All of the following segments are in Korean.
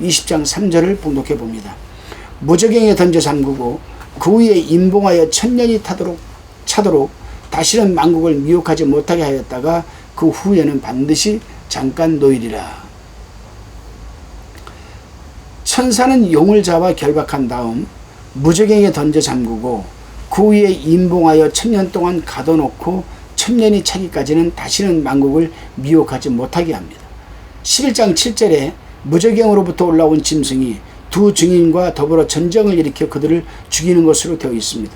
20장 3절을 봉독해 봅니다. 무저갱에 던져 잠그고 그 위에 임봉하여 천년이 차도록 다시는 만국을 미혹하지 못하게 하였다가 그 후에는 반드시 잠깐 놓이리라. 천사는 용을 잡아 결박한 다음 무저갱에 던져 잠그고 그 위에 임봉하여 천년 동안 가둬놓고 천년이 차기까지는 다시는 만국을 미혹하지 못하게 합니다. 11장 7절에 무저갱으로부터 올라온 짐승이 두 증인과 더불어 전쟁을 일으켜 그들을 죽이는 것으로 되어 있습니다.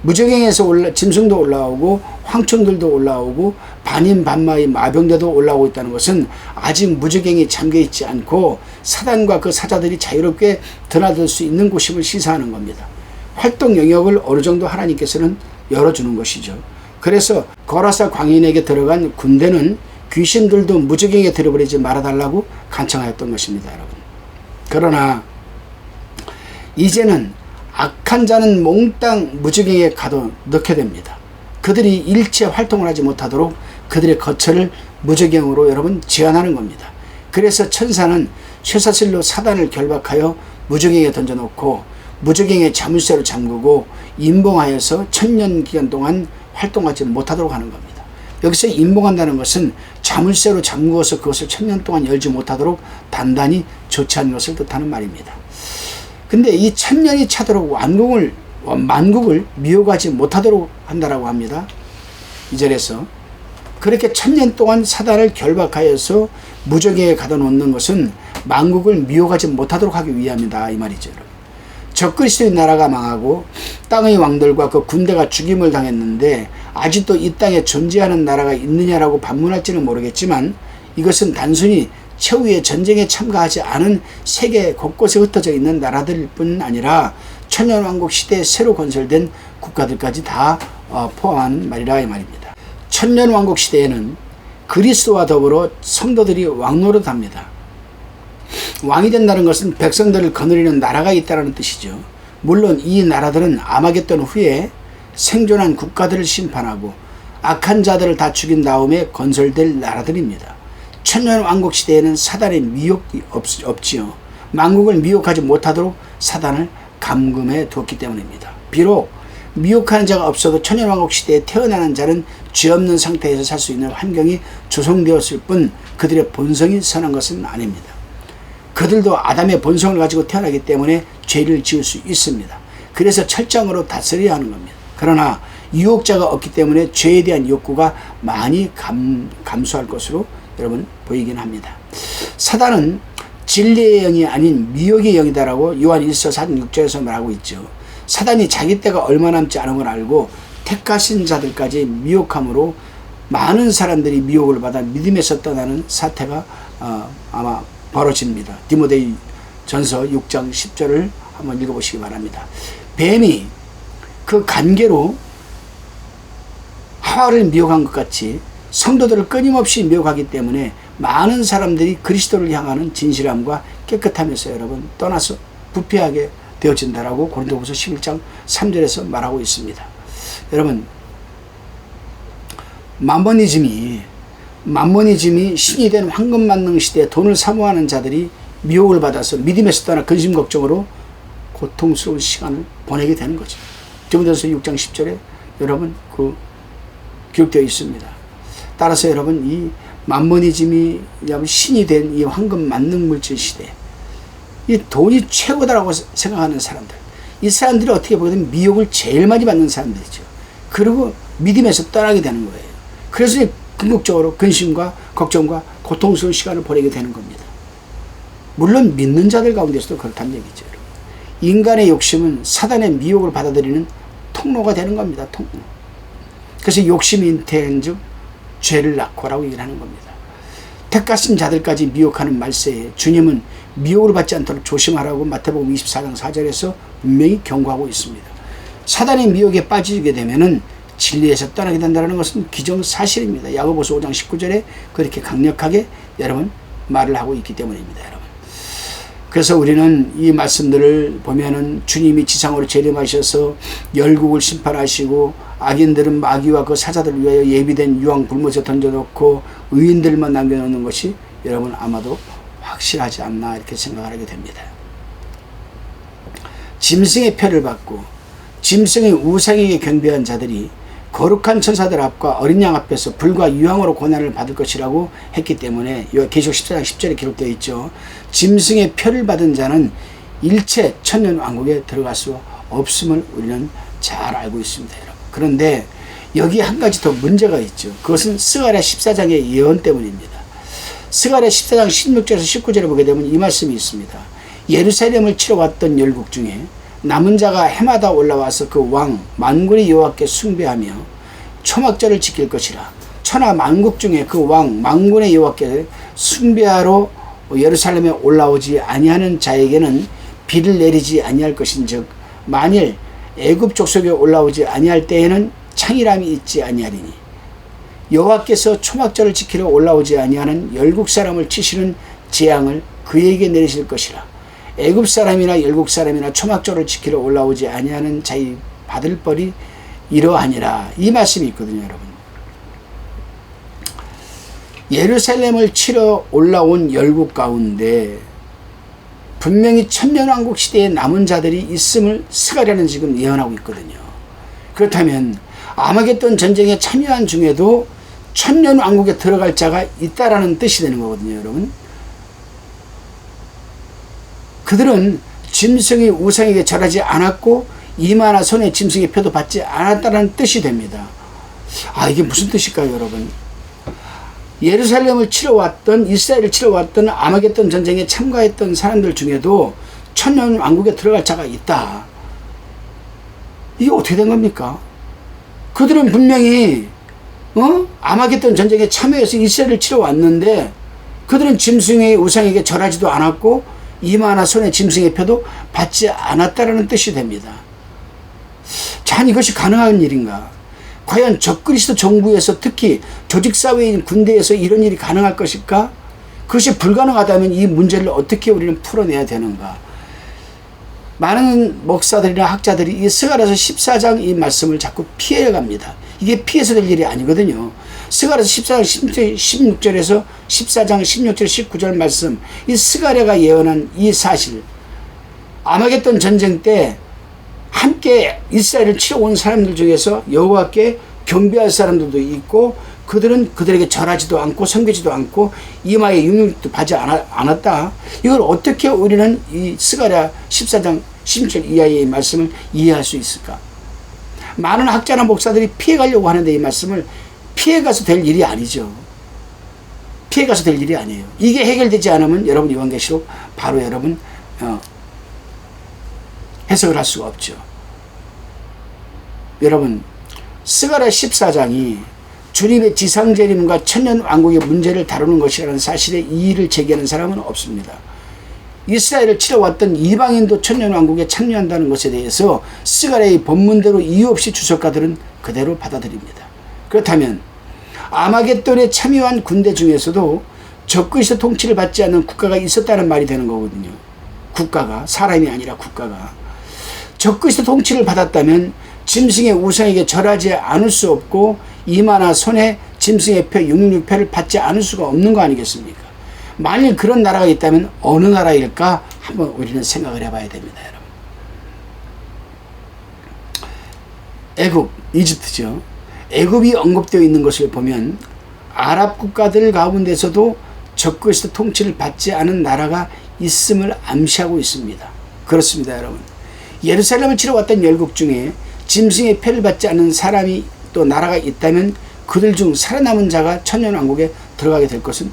무저갱에서 짐승도 올라오고 황충들도 올라오고 반인 반마의 마병대도 올라오고 있다는 것은 아직 무저갱이 잠겨있지 않고 사단과 그 사자들이 자유롭게 드나들 수 있는 곳임을 시사하는 겁니다. 활동 영역을 어느 정도 하나님께서는 열어주는 것이죠. 그래서 거라사 광인에게 들어간 군대는 귀신들도 무저갱에 들어버리지 말아달라고 간청하였던 것입니다, 여러분. 그러나 이제는 악한 자는 몽땅 무저갱에 가둬 넣게 됩니다. 그들이 일체 활동을 하지 못하도록 그들의 거처를 무저갱으로 여러분 제한하는 겁니다. 그래서 천사는 쇠사슬로 사단을 결박하여 무저갱에 던져놓고 무저갱의 자물쇠로 잠그고 임봉하여서 천년 기간 동안 활동하지 못하도록 하는 겁니다. 여기서 임봉한다는 것은 자물쇠로 잠그어서 그것을 천년 동안 열지 못하도록 단단히 조치하는 것을 뜻하는 말입니다. 근데 이 천년이 차도록 만국을 미혹하지 못하도록 한다라고 합니다. 2절에서 그렇게 천년 동안 사단을 결박하여서 무저갱에 가둬놓는 것은 만국을 미혹하지 못하도록 하기 위함이다, 이 말이죠. 적그리스도의 나라가 망하고 땅의 왕들과 그 군대가 죽임을 당했는데 아직도 이 땅에 존재하는 나라가 있느냐라고 반문할지는 모르겠지만 이것은 단순히 최후의 전쟁에 참가하지 않은 세계 곳곳에 흩어져 있는 나라들일 뿐 아니라 천년왕국 시대에 새로 건설된 국가들까지 다 포함하는 말이라 이 말입니다. 천년왕국 시대에는 그리스도와 더불어 성도들이 왕노릇합니다. 왕이 된다는 것은 백성들을 거느리는 나라가 있다는 뜻이죠. 물론 이 나라들은 아마겟돈 후에 생존한 국가들을 심판하고 악한 자들을 다 죽인 다음에 건설될 나라들입니다. 천년왕국 시대에는 사단의 미혹이 없지요. 만국을 미혹하지 못하도록 사단을 감금해 두었기 때문입니다. 비록 미혹하는 자가 없어도 천년왕국 시대에 태어나는 자는 죄 없는 상태에서 살 수 있는 환경이 조성되었을 뿐 그들의 본성이 선한 것은 아닙니다. 그들도 아담의 본성을 가지고 태어나기 때문에 죄를 지을 수 있습니다. 그래서 철저으로 다스려야 하는 겁니다. 그러나 유혹자가 없기 때문에 죄에 대한 욕구가 많이 감소할 것으로 여러분 보이긴 합니다. 사단은 진리의 영이 아닌 미혹의 영이다라고 요한 1서 4장 6절에서 말하고 있죠. 사단이 자기 때가 얼마 남지 않은 걸 알고 택하신 자들까지 미혹함으로 많은 사람들이 미혹을 받아 믿음에서 떠나는 사태가 아마 벌어집니다. 디모데 전서 6장 10절을 한번 읽어보시기 바랍니다. 뱀이 그 간계로 하와를 미혹한 것 같이 성도들을 끊임없이 미혹하기 때문에 많은 사람들이 그리스도를 향하는 진실함과 깨끗함에서 여러분 떠나서 부패하게 되어진다라고 고린도후서 11장 3절에서 말하고 있습니다. 여러분 만모니즘이 신이 된 황금만능 시대에 돈을 사모하는 자들이 미혹을 받아서 믿음에서 떠나 근심 걱정으로 고통스러운 시간을 보내게 되는 거죠. 디모데전서 6장 10절에 여러분 기록되어 있습니다. 따라서 여러분 이 만모니즘이 신이 된 이 황금 만능 물질 시대, 이 돈이 최고다라고 생각하는 사람들, 이 사람들이 어떻게 보면 미혹을 제일 많이 받는 사람들이죠. 그리고 믿음에서 떠나게 되는 거예요. 그래서 궁극적으로 근심과 걱정과 고통스러운 시간을 보내게 되는 겁니다. 물론 믿는 자들 가운데서도 그렇다는 얘기죠. 인간의 욕심은 사단의 미혹을 받아들이는 통로가 되는 겁니다. 통로. 그래서 욕심이 잉태한즉 죄를 낳고라고 얘기를 하는 겁니다. 택하신 자들까지 미혹하는 말세에 주님은 미혹을 받지 않도록 조심하라고 마태복음 24장 4절에서 분명히 경고하고 있습니다. 사단의 미혹에 빠지게 되면은 진리에서 떠나게 된다는 것은 기정사실입니다. 야고보서 5장 19절에 그렇게 강력하게 여러분 말을 하고 있기 때문입니다. 여러분. 그래서 우리는 이 말씀들을 보면은 주님이 지상으로 재림하셔서 열국을 심판하시고 악인들은 마귀와 그 사자들을 위하여 예비된 유황 불못에 던져놓고 의인들만 남겨놓는 것이 여러분 아마도 확실하지 않나 이렇게 생각을 하게 됩니다. 짐승의 표를 받고 짐승의 우상에게 경배한 자들이 거룩한 천사들 앞과 어린 양 앞에서 불과 유황으로 고난을 받을 것이라고 했기 때문에 계시록 14장 10절에 기록되어 있죠. 짐승의 표를 받은 자는 일체 천년 왕국에 들어갈 수 없음을 우리는 잘 알고 있습니다. 여러분. 그런데 여기 한 가지 더 문제가 있죠. 그것은 스가랴 14장의 예언 때문입니다. 스가랴 14장 16절에서 19절에 보게 되면 이 말씀이 있습니다. 예루살렘을 치러 왔던 열국 중에 남은 자가 해마다 올라와서 그 왕 만군의 여호와께 숭배하며 초막절을 지킬 것이라. 천하 만국 중에 그 왕 만군의 여호와께 숭배하러 예루살렘에 올라오지 아니하는 자에게는 비를 내리지 아니할 것인즉 만일 애굽 족속에 올라오지 아니할 때에는 창이람이 있지 아니하리니 여호와께서 초막절을 지키러 올라오지 아니하는 열국 사람을 치시는 재앙을 그에게 내리실 것이라. 애굽 사람이나 열국 사람이나 초막절을 지키러 올라오지 아니하는 자의 받을 벌이 이러하니라. 이 말씀이 있거든요, 여러분. 예루살렘을 치러 올라온 열국 가운데 분명히 천년왕국 시대에 남은 자들이 있음을 스가랴는 지금 예언하고 있거든요. 그렇다면 아마겟돈 전쟁에 참여한 중에도 천년왕국에 들어갈 자가 있다라는 뜻이 되는 거거든요, 여러분. 그들은 짐승의 우상에게 절하지 않았고 이마나 손에 짐승의 표도 받지 않았다는 뜻이 됩니다. 이게 무슨 뜻일까요, 여러분? 예루살렘을 치러 왔던, 이스라엘을 치러 왔던 아마겟돈 전쟁에 참가했던 사람들 중에도 천년 왕국에 들어갈 자가 있다. 이게 어떻게 된 겁니까? 그들은 분명히 아마겟돈 전쟁에 참여해서 이스라엘을 치러 왔는데 그들은 짐승의 우상에게 절하지도 않았고 이마나 손에 짐승의 표도 받지 않았다라는 뜻이 됩니다. 자, 이것이 가능한 일인가? 과연 적그리스도 정부에서 특히 조직사회인 군대에서 이런 일이 가능할 것일까? 그것이 불가능하다면 이 문제를 어떻게 우리는 풀어내야 되는가? 많은 목사들이나 학자들이 이 스가랴서 14장 이 말씀을 자꾸 피해갑니다. 이게 피해서 될 일이 아니거든요. 스가랴서 14장 16절에서 14장 16절 19절 말씀, 이 스가랴가 예언한 이 사실, 아마겟돈 전쟁 때 함께 이스라엘을 치러 온 사람들 중에서 여호와께 경배할 사람들도 있고 그들은 그들에게 절하지도 않고 섬기지도 않고 이마에 육육도 받지 않았다. 이걸 어떻게 우리는 이 스가랴 14장 16절 이하의 말씀을 이해할 수 있을까? 많은 학자나 목사들이 피해가려고 하는데 이 말씀을 피해가서 될 일이 아니죠. 피해가서 될 일이 아니에요. 이게 해결되지 않으면 여러분 요한계시록 바로 여러분 해석을 할 수가 없죠. 여러분 스가랴 14장이 주님의 지상재림과 천년왕국의 문제를 다루는 것이라는 사실에 이의를 제기하는 사람은 없습니다. 이스라엘을 치러왔던 이방인도 천년왕국에 참여한다는 것에 대해서 스가랴의 본문대로 이유 없이 주석가들은 그대로 받아들입니다. 그렇다면 아마겟돈에 참여한 군대 중에서도 적그리스도 통치를 받지 않는 국가가 있었다는 말이 되는 거거든요. 국가가, 사람이 아니라 국가가. 적그리스도 통치를 받았다면 짐승의 우상에게 절하지 않을 수 없고 이마나 손에 짐승의 표 666표를 받지 않을 수가 없는 거 아니겠습니까? 만일 그런 나라가 있다면 어느 나라일까 한번 우리는 생각을 해봐야 됩니다, 여러분. 애굽, 이집트죠. 애굽이 언급되어 있는 것을 보면 아랍 국가들 가운데서도 적그리스도 통치를 받지 않은 나라가 있음을 암시하고 있습니다. 그렇습니다, 여러분. 예루살렘을 치러 왔던 열국 중에 짐승의 표를 받지 않는 사람이 또 나라가 있다면 그들 중 살아남은 자가 천년왕국에 들어가게 될 것은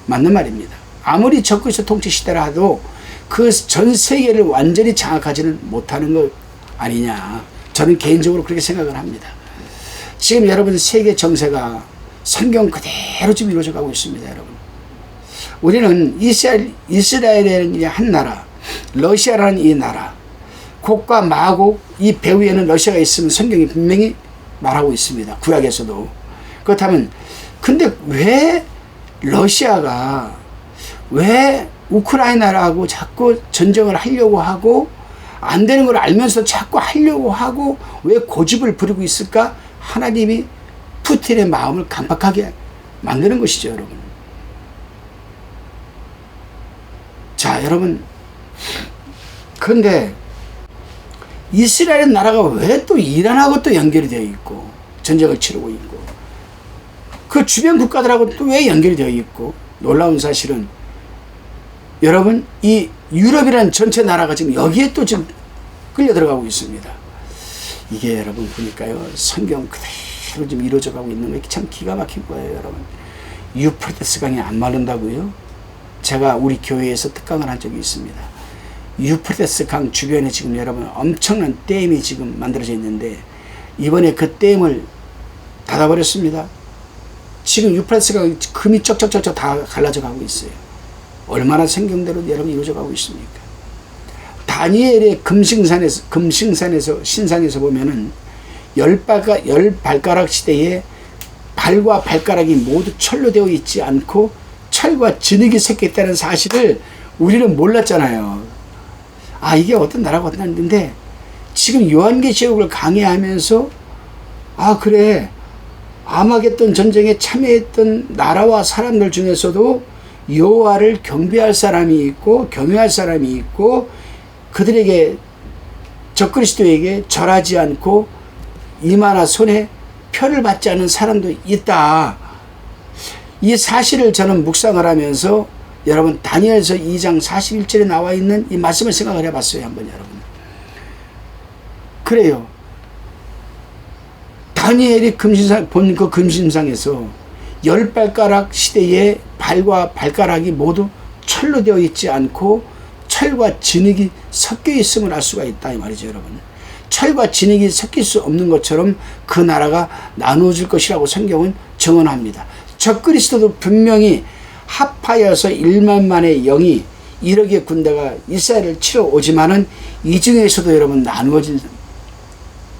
맞는 말입니다. 아무리 적그리스도 통치 시대라 하도 그 전 세계를 완전히 장악하지는 못하는 것 아니냐. 저는 개인적으로 그렇게 생각을 합니다. 지금 여러분 세계 정세가 성경 그대로 지금 이루어져 가고 있습니다, 여러분. 우리는 이스라엘이라는 한 나라, 러시아라는 이 나라, 곡과 마곡 이 배후에는 러시아가 있으면 성경이 분명히 말하고 있습니다. 구약에서도. 그렇다면 근데 왜 러시아가 왜 우크라이나라고 자꾸 전쟁을 하려고 하고 안 되는 걸 알면서 자꾸 하려고 하고 왜 고집을 부리고 있을까? 하나님이 푸틴의 마음을 강박하게 만드는 것이죠, 여러분. 자, 여러분, 그런데 이스라엘 나라가 왜 또 이란하고 또 연결이 되어 있고 전쟁을 치르고 있고 그 주변 국가들하고 또 왜 연결이 되어 있고, 놀라운 사실은 여러분, 이 유럽이라는 전체 나라가 지금 여기에 또 지금 끌려 들어가고 있습니다. 이게 여러분 보니까요, 성경 그대로 지금 이루어져 가고 있는 게 참 기가 막힌 거예요. 여러분, 유프라테스 강이 안 마른다고요? 제가 우리 교회에서 특강을 한 적이 있습니다. 유프라테스 강 주변에 지금 여러분 엄청난 댐이 지금 만들어져 있는데 이번에 그 댐을 닫아버렸습니다. 지금 유프라테스 강이 금이 쩍쩍쩍쩍 다 갈라져 가고 있어요. 얼마나 생경대로 여러분 이루어져 가고 있습니까? 다니엘의 금싱산에서 신상에서 보면은 열 발가락 시대에 발과 발가락이 모두 철로 되어 있지 않고 철과 진흙이 섞여 있다는 사실을 우리는 몰랐잖아요. 아, 이게 어떤 나라가 어떤 나라인데 지금 요한계시록을 강의하면서 아, 그래, 아마겟돈 전쟁에 참여했던 나라와 사람들 중에서도 여호와를 경배할 사람이 있고 경외할 사람이 있고 그들에게 적그리스도에게 절하지 않고 이마나 손에 표를 받지 않은 사람도 있다. 이 사실을 저는 묵상을 하면서 여러분 다니엘서 2장 41절에 나와 있는 이 말씀을 생각을 해봤어요. 한번 여러분. 그래요. 다니엘이 본 그 금신상에서 열 발가락 시대에 발과 발가락이 모두 철로 되어 있지 않고 철과 진흙이 섞여 있음을 알 수가 있다 이 말이죠. 여러분, 철과 진흙이 섞일 수 없는 것처럼 그 나라가 나누어질 것이라고 성경은 증언합니다. 적그리스도도 분명히 합하여서 1만만의 영이 1억의 군대가 이스라엘을 치러 오지만은 이 중에서도 여러분 나누어질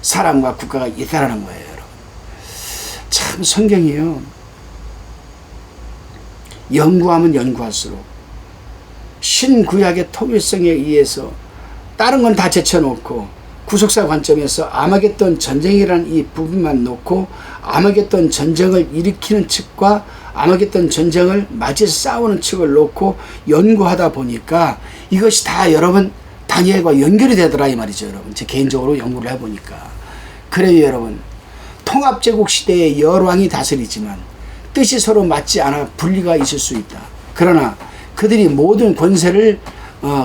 사람과 국가가 있다라는 거예요. 여러분, 참 성경이요, 연구하면 연구할수록 신구약의 통일성에 의해서 다른 건 다 제쳐놓고 구속사 관점에서 아마겟돈 전쟁이라는 이 부분만 놓고 아마겟돈 전쟁을 일으키는 측과 아마겟돈 전쟁을 맞이해서 싸우는 측을 놓고 연구하다 보니까 이것이 다 여러분 다니엘과 연결이 되더라 이 말이죠. 여러분, 제 개인적으로 연구를 해보니까 그래요. 여러분, 통합제국 시대에 열왕이 다스리지만 뜻이 서로 맞지 않아 분리가 있을 수 있다. 그러나 그들이 모든 권세를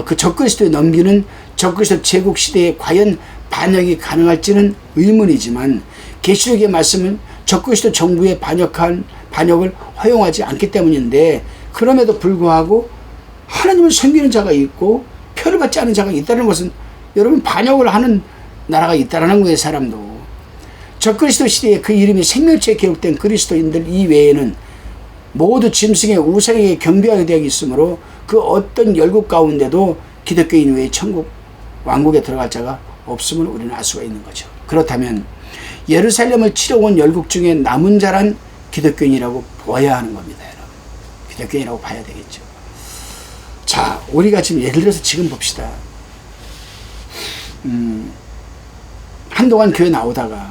그 적그리스도에 넘기는 적그리스도 제국 시대에 과연 반역이 가능할지는 의문이지만 계시록의 말씀은 적그리스도 정부의 반역을 허용하지 않기 때문인데, 그럼에도 불구하고 하나님을 섬기는 자가 있고 표를 받지 않은 자가 있다는 것은 여러분 반역을 하는 나라가 있다는 거예요. 사람도 적그리스도 시대에 그 이름이 생명체에 기록된 그리스도인들 이외에는 모두 짐승의 우상에게 경배하게 되어 있으므로 그 어떤 열국 가운데도 기독교인 외에 천국 왕국에 들어갈 자가 없음을 우리는 알 수가 있는 거죠. 그렇다면 예루살렘을 치러 온 열국 중에 남은 자란 기독교인이라고 봐야 하는 겁니다. 여러분, 기독교인이라고 봐야 되겠죠. 자, 우리가 지금 예를 들어서 지금 봅시다. 한동안 교회 나오다가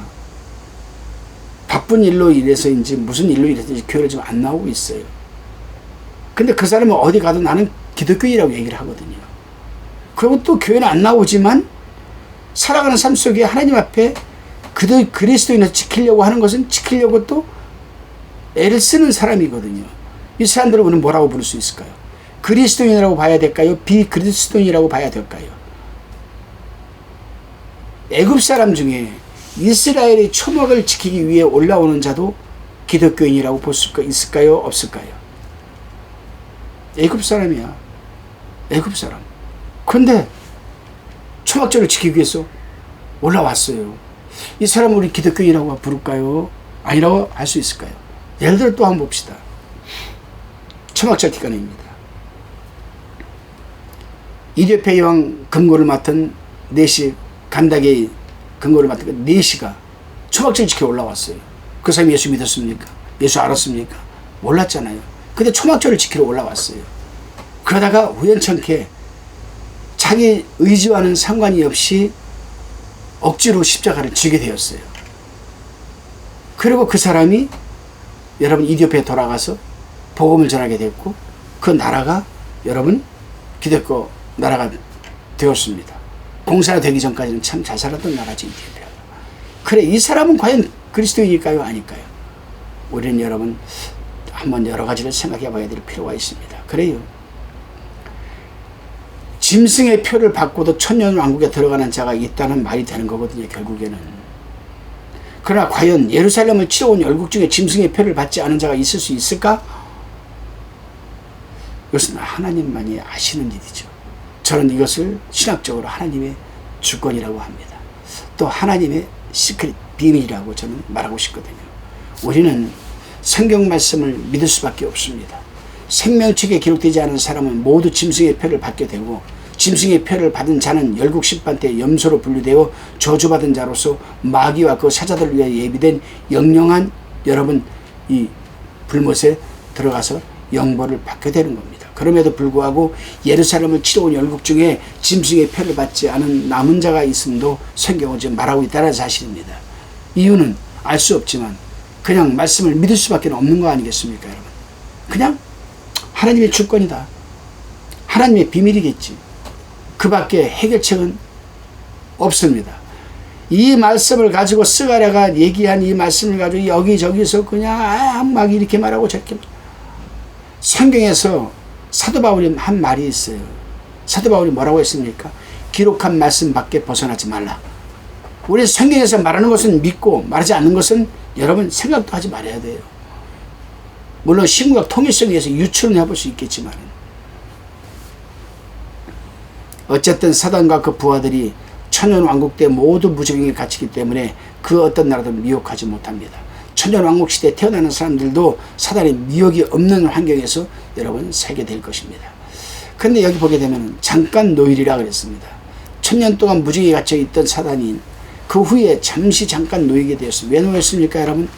바쁜 일로 인해서인지 무슨 일로 인해서인지 교회를 좀 안 나오고 있어요. 근데 그 사람은 어디 가도 나는 기독교인이라고 얘기를 하거든요. 그리고 또 교회는 안 나오지만 살아가는 삶 속에 하나님 앞에 그들 그리스도인을 지키려고 하는 것은 지키려고 또 애를 쓰는 사람이거든요. 이 사람들을 우리는 뭐라고 부를 수 있을까요? 그리스도인이라고 봐야 될까요? 비그리스도인이라고 봐야 될까요? 애굽 사람 중에 이스라엘의 초막을 지키기 위해 올라오는 자도 기독교인이라고 볼 수 있을까요? 없을까요? 애굽 사람이야. 애굽 사람. 그런데 초막절을 지키기 위해서 올라왔어요. 이 사람을 우리 기독교인이라고 부를까요? 아니라고 할 수 있을까요? 예를 들어 또 한번 봅시다. 초막절 기간입니다. 이디오피아 왕 금고를 맡은 네시 간다게의 근거를 맡은 네시가 초막절 지켜 올라왔어요. 그 사람이 예수 믿었습니까? 예수 알았습니까? 몰랐잖아요. 근데 초막절을 지키러 올라왔어요. 그러다가 우연찮게 자기 의지와는 상관이 없이 억지로 십자가를 지게 되었어요. 그리고 그 사람이 여러분 이디오피아에 돌아가서 복음을 전하게 됐고 그 나라가 여러분 기득권 나라가 되었습니다. 공사가 되기 전까지는 참 잘 살았던 나라지 이태리가. 그래, 이 사람은 과연 그리스도인일까요? 아닐까요? 우리는 여러분 한번 여러 가지를 생각해 봐야 될 필요가 있습니다. 그래요. 짐승의 표를 받고도 천년왕국에 들어가는 자가 있다는 말이 되는 거거든요, 결국에는. 그러나 과연 예루살렘을 치러온 열국 중에 짐승의 표를 받지 않은 자가 있을 수 있을까? 이것은 하나님만이 아시는 일이죠. 저는 이것을 신학적으로 하나님의 주권이라고 합니다. 또 하나님의 시크릿, 비밀이라고 저는 말하고 싶거든요. 우리는 성경 말씀을 믿을 수밖에 없습니다. 생명책에 기록되지 않은 사람은 모두 짐승의 표를 받게 되고, 짐승의 표를 받은 자는 열국 심판 때 염소로 분류되어 저주받은 자로서 마귀와 그 사자들을 위해 예비된 영영한 여러분 이 불못에 들어가서 영벌을 받게 되는 겁니다. 그럼에도 불구하고 예루살렘을 치러온 열국 중에 짐승의 표를 받지 않은 남은 자가 있음도 성경은 지금 말하고 있다는 사실입니다. 이유는 알 수 없지만 그냥 말씀을 믿을 수밖에 없는 거 아니겠습니까, 여러분? 그냥 하나님의 주권이다. 하나님의 비밀이겠지. 그 밖에 해결책은 없습니다. 이 말씀을 가지고 스가랴가 얘기한 이 말씀을 가지고 여기저기서 그냥 막 이렇게 말하고 저렇게. 성경에서 사도 바울이 한 말이 있어요. 사도 바울이 뭐라고 했습니까? 기록한 말씀 밖에 벗어나지 말라. 우리 성경에서 말하는 것은 믿고 말하지 않는 것은 여러분 생각도 하지 말아야 돼요. 물론 신구약 통일성에 의해서 유출은 해볼 수 있겠지만, 어쨌든 사단과 그 부하들이 천년왕국 때 모두 무적행에 갇히기 때문에 그 어떤 나라도 미혹하지 못합니다. 천년왕국 시대에 태어나는 사람들도 사단의 미혹이 없는 환경에서 여러분 살게 될 것입니다. 근데 여기 보게 되면 잠깐 노일이라 그랬습니다. 천년 동안 무적에 갇혀 있던 사단이 그 후에 잠깐 놓이게 되었습니다. 왜 놓였습니까, 여러분?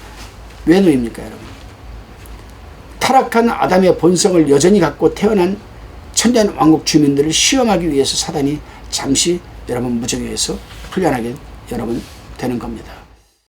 왜 놓입니까, 여러분? 타락한 아담의 본성을 여전히 갖고 태어난 천년왕국 주민들을 시험하기 위해서 사단이 잠시 여러분 무적에서 풀려나게 여러분 되는 겁니다.